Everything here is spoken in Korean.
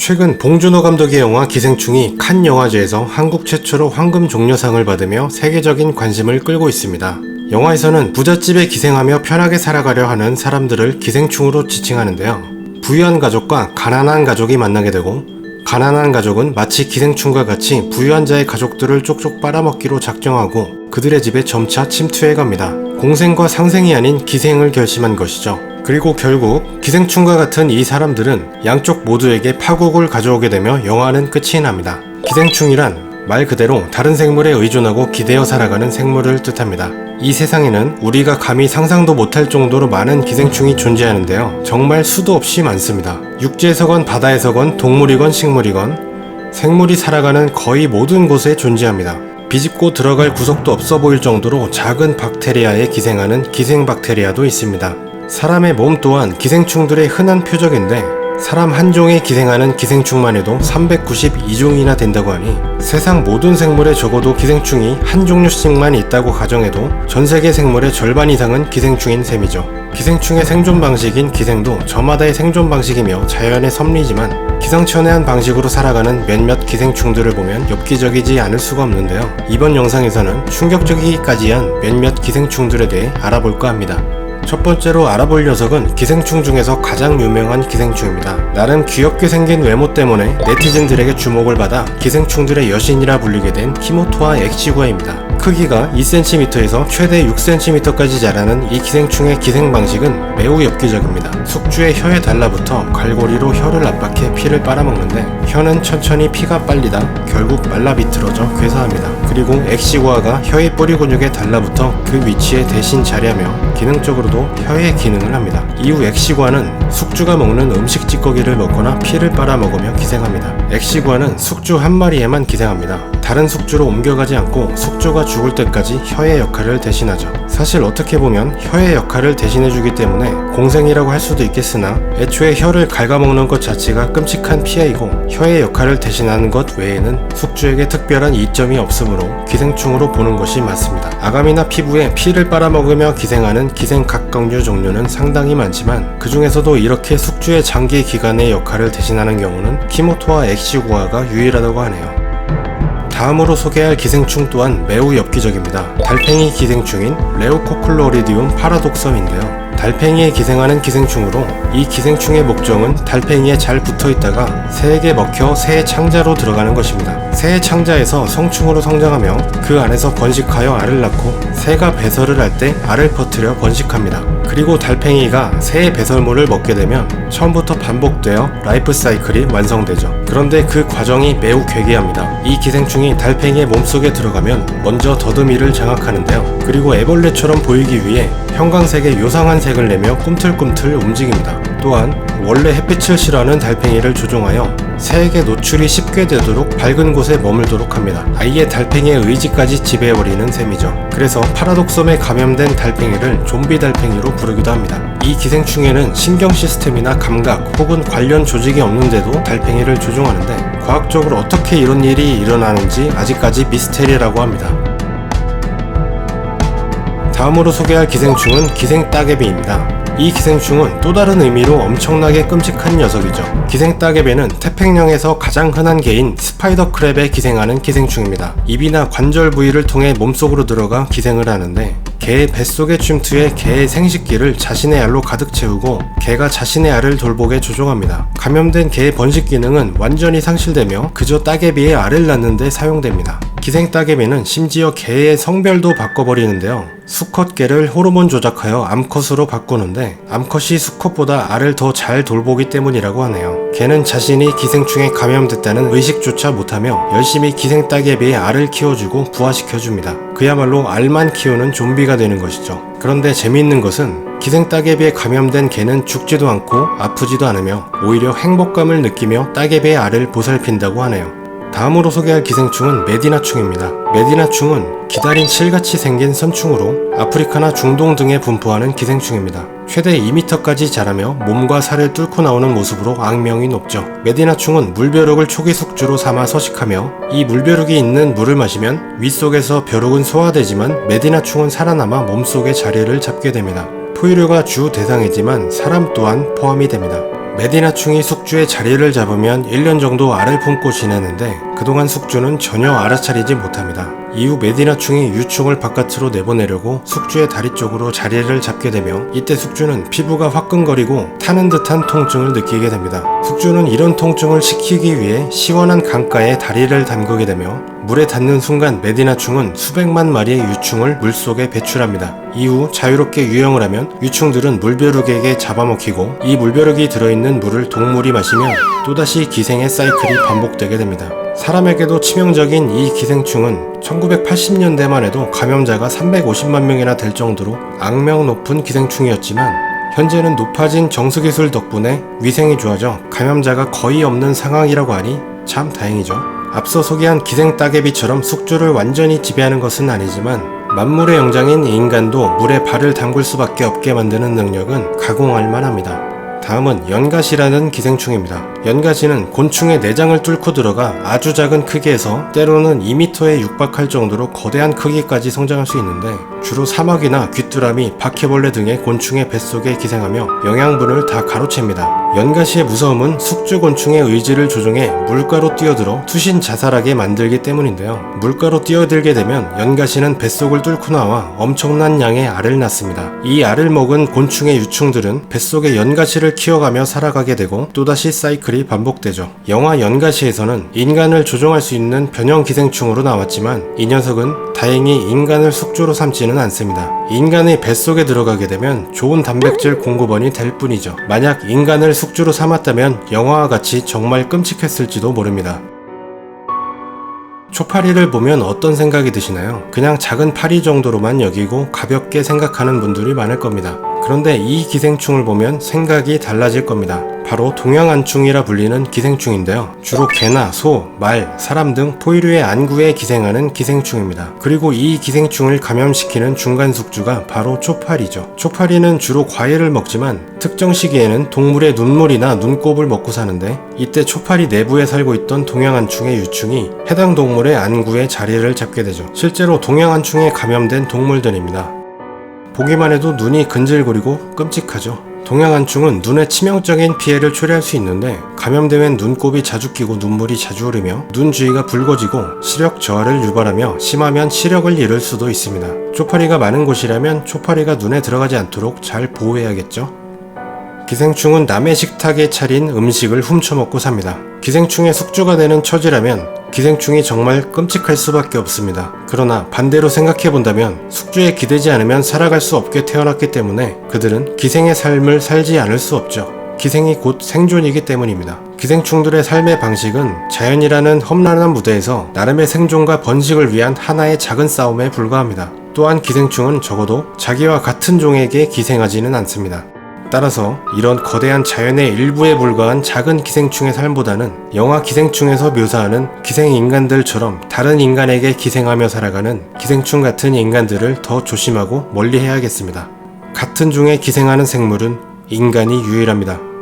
최근 봉준호 감독의 영화 기생충이 칸 영화제에서 한국 최초로 황금 종려상을 받으며 세계적인 관심을 끌고 있습니다. 영화에서는 부잣집에 기생하며 편하게 살아가려 하는 사람들을 기생충으로 지칭하는데요. 부유한 가족과 가난한 가족이 만나게 되고, 가난한 가족은 마치 기생충과 같이 부유한 자의 가족들을 쪽쪽 빨아먹기로 작정하고 그들의 집에 점차 침투해갑니다. 공생과 상생이 아닌 기생을 결심한 것이죠. 그리고 결국 기생충과 같은 이 사람들은 양쪽 모두에게 파국을 가져오게 되며 영화는 끝이 납니다. 기생충이란 말 그대로 다른 생물에 의존하고 기대어 살아가는 생물을 뜻합니다. 이 세상에는 우리가 감히 상상도 못할 정도로 많은 기생충이 존재하는데요. 정말 수도 없이 많습니다. 육지에서건 바다에서건 동물이건 식물이건 생물이 살아가는 거의 모든 곳에 존재합니다. 비집고 들어갈 구석도 없어 보일 정도로 작은 박테리아에 기생하는 기생박테리아도 있습니다. 사람의 몸 또한 기생충들의 흔한 표적인데, 사람 한 종에 기생하는 기생충만 해도 392종이나 된다고 하니 세상 모든 생물에 적어도 기생충이 한 종류씩만 있다고 가정해도 전 세계 생물의 절반 이상은 기생충인 셈이죠. 기생충의 생존 방식인 기생도 저마다의 생존 방식이며 자연의 섭리지만 기상천외한 방식으로 살아가는 몇몇 기생충들을 보면 엽기적이지 않을 수가 없는데요. 이번 영상에서는 충격적이기까지한 몇몇 기생충들에 대해 알아볼까 합니다. 첫 번째로 알아볼 녀석은 기생충 중에서 가장 유명한 기생충입니다. 나름 귀엽게 생긴 외모 때문에 네티즌들에게 주목을 받아 기생충들의 여신이라 불리게 된 키모토아 엑시구아입니다. 크기가 2cm에서 최대 6cm까지 자라는 이 기생충의 기생 방식은 매우 엽기적입니다. 숙주의 혀에 달라붙어 갈고리로 혀를 압박해 피를 빨아먹는데, 혀는 천천히 피가 빨리다 결국 말라 비틀어져 괴사합니다. 그리고 엑시구아가 혀의 뿌리 근육에 달라붙어 그 위치에 대신 자리하며 기능적으로도 혀의 기능을 합니다. 이후 엑시구아는 숙주가 먹는 음식 찌꺼기를 먹거나 피를 빨아먹으며 기생합니다. 엑시구아는 숙주 한 마리에만 기생합니다. 다른 숙주로 옮겨가지 않고 숙주가 죽을 때까지 혀의 역할을 대신하죠. 사실 어떻게 보면 혀의 역할을 대신해주기 때문에 공생이라고 할 수도 있겠으나, 애초에 혀를 갉아먹는 것 자체가 끔찍한 피해이고 혀의 역할을 대신하는 것 외에는 숙주에게 특별한 이점이 없으므로 기생충으로 보는 것이 맞습니다. 아감이나 피부에 피를 빨아먹으며 기생하는 기생각각류 종류는 상당히 많지만, 그 중에서도 이렇게 숙주의 장기 기간의 역할을 대신하는 경우는 키모토아 엑시구아가 유일하다고 하네요. 다음으로 소개할 기생충 또한 매우 엽기적입니다. 달팽이 기생충인 레오코클로리디움 파라독섬인데요. 달팽이에 기생하는 기생충으로, 이 기생충의 목적은 달팽이에 잘 붙어있다가 새에게 먹혀 새의 창자로 들어가는 것입니다. 새의 창자에서 성충으로 성장하며 그 안에서 번식하여 알을 낳고, 새가 배설을 할 때 알을 퍼뜨려 번식합니다. 그리고 달팽이가 새의 배설물을 먹게 되면 처음부터 반복되어 라이프 사이클이 완성되죠. 그런데 그 과정이 매우 괴기합니다. 이 기생충이 달팽이의 몸속에 들어가면 먼저 더듬이를 장악하는데요. 그리고 애벌레처럼 보이기 위해 형광색의 요상한 색을 내며 꿈틀꿈틀 움직입니다. 또한 원래 햇빛을 싫어하는 달팽이를 조종하여 새에게 노출이 쉽게 되도록 밝은 곳에 머물도록 합니다. 아예 달팽이의 의지까지 지배해버리는 셈이죠. 그래서 파라독섬에 감염된 달팽이를 좀비 달팽이로 부르기도 합니다. 이 기생충에는 신경 시스템이나 감각 혹은 관련 조직이 없는데도 달팽이를 조종하는데, 과학적으로 어떻게 이런 일이 일어나는지 아직까지 미스테리라고 합니다. 다음으로 소개할 기생충은 기생따개비입니다. 이 기생충은 또 다른 의미로 엄청나게 끔찍한 녀석이죠. 기생따개비는 태평양에서 가장 흔한 개인 스파이더 크랩에 기생하는 기생충입니다. 입이나 관절 부위를 통해 몸속으로 들어가 기생을 하는데, 개의 뱃속에 침투해 개의 생식기를 자신의 알로 가득 채우고 개가 자신의 알을 돌보게 조종합니다. 감염된 개의 번식 기능은 완전히 상실되며 그저 따개비의 알을 낳는 데 사용됩니다. 기생따개비는 심지어 개의 성별도 바꿔버리는데요. 수컷개를 호르몬 조작하여 암컷으로 바꾸는데, 암컷이 수컷보다 알을 더 잘 돌보기 때문이라고 하네요. 개는 자신이 기생충에 감염됐다는 의식조차 못하며 열심히 기생따개비의 알을 키워주고 부화시켜줍니다. 그야말로 알만 키우는 좀비가 되는 것이죠. 그런데 재미있는 것은 기생따개비에 감염된 개는 죽지도 않고 아프지도 않으며 오히려 행복감을 느끼며 따개비의 알을 보살핀다고 하네요. 다음으로 소개할 기생충은 메디나충입니다. 메디나충은 기다린 실같이 생긴 선충으로 아프리카나 중동 등에 분포하는 기생충입니다. 최대 2m까지 자라며 몸과 살을 뚫고 나오는 모습으로 악명이 높죠. 메디나충은 물벼룩을 초기 숙주로 삼아 서식하며, 이 물벼룩이 있는 물을 마시면 윗속에서 벼룩은 소화되지만 메디나충은 살아남아 몸속에 자리를 잡게 됩니다. 포유류가 주 대상이지만 사람 또한 포함이 됩니다. 메디나충이 숙주의 자리를 잡으면 1년 정도 알을 품고 지내는데 그동안 숙주는 전혀 알아차리지 못합니다. 이후 메디나충이 유충을 바깥으로 내보내려고 숙주의 다리 쪽으로 자리를 잡게 되며 이때 숙주는 피부가 화끈거리고 타는 듯한 통증을 느끼게 됩니다. 숙주는 이런 통증을 식히기 위해 시원한 강가에 다리를 담그게 되며 물에 닿는 순간 메디나충은 수백만 마리의 유충을 물속에 배출합니다. 이후 자유롭게 유영을 하면 유충들은 물벼룩에게 잡아먹히고 이 물벼룩이 들어있는 물을 동물이 마시면 또다시 기생의 사이클이 반복되게 됩니다. 사람에게도 치명적인 이 기생충은 1980년대만 해도 감염자가 350만 명이나 될 정도로 악명 높은 기생충이었지만 현재는 높아진 정수기술 덕분에 위생이 좋아져 감염자가 거의 없는 상황이라고 하니 참 다행이죠. 앞서 소개한 기생 따개비처럼 숙주를 완전히 지배하는 것은 아니지만 만물의 영장인 인간도 물에 발을 담글 수밖에 없게 만드는 능력은 가공할 만합니다. 다음은 연가시라는 기생충입니다. 연가시는 곤충의 내장을 뚫고 들어가 아주 작은 크기에서 때로는 2m에 육박할 정도로 거대한 크기까지 성장할 수 있는데 주로 사마귀나 귀뚜라미, 바퀴벌레 등의 곤충의 뱃속에 기생하며 영양분을 다 가로챕니다. 연가시의 무서움은 숙주곤충의 의지를 조종해 물가로 뛰어들어 투신 자살하게 만들기 때문인데요. 물가로 뛰어들게 되면 연가시는 뱃속을 뚫고 나와 엄청난 양의 알을 낳습니다. 이 알을 먹은 곤충의 유충들은 뱃속에 연가시를 키워가며 살아가게 되고 또다시 사이클이 반복되죠. 영화 연가시에서는 인간을 조종할 수 있는 변형 기생충으로 나왔지만 이 녀석은 다행히 인간을 숙주로 삼지는 않습니다. 인간의 뱃속에 들어가게 되면 좋은 단백질 공급원이 될 뿐이죠. 만약 인간을 숙주로 삼았다면 영화와 같이 정말 끔찍했을지도 모릅니다. 초파리를 보면 어떤 생각이 드시나요? 그냥 작은 파리 정도로만 여기고 가볍게 생각하는 분들이 많을 겁니다. 그런데 이 기생충을 보면 생각이 달라질 겁니다. 바로 동양안충이라 불리는 기생충인데요. 주로 개나 소, 말, 사람 등 포유류의 안구에 기생하는 기생충입니다. 그리고 이 기생충을 감염시키는 중간 숙주가 바로 초파리죠. 초파리는 주로 과일을 먹지만 특정 시기에는 동물의 눈물이나 눈곱을 먹고 사는데 이때 초파리 내부에 살고 있던 동양안충의 유충이 해당 동물의 안구에 자리를 잡게 되죠. 실제로 동양안충에 감염된 동물들입니다. 보기만 해도 눈이 근질거리고 끔찍하죠. 동양안충은 눈에 치명적인 피해를 초래할 수 있는데 감염되면 눈곱이 자주 끼고 눈물이 자주 흐르며 눈 주위가 붉어지고 시력 저하를 유발하며 심하면 시력을 잃을 수도 있습니다. 초파리가 많은 곳이라면 초파리가 눈에 들어가지 않도록 잘 보호해야겠죠. 기생충은 남의 식탁에 차린 음식을 훔쳐먹고 삽니다. 기생충의 숙주가 되는 처지라면 기생충이 정말 끔찍할 수밖에 없습니다. 그러나 반대로 생각해본다면 숙주에 기대지 않으면 살아갈 수 없게 태어났기 때문에 그들은 기생의 삶을 살지 않을 수 없죠. 기생이 곧 생존이기 때문입니다. 기생충들의 삶의 방식은 자연이라는 험난한 무대에서 나름의 생존과 번식을 위한 하나의 작은 싸움에 불과합니다. 또한 기생충은 적어도 자기와 같은 종에게 기생하지는 않습니다. 따라서 이런 거대한 자연의 일부에 불과한 작은 기생충의 삶보다는 영화 기생충에서 묘사하는 기생인간들처럼 다른 인간에게 기생하며 살아가는 기생충 같은 인간들을 더 조심하고 멀리 해야겠습니다. 같은 종에 기생하는 생물은 인간이 유일합니다.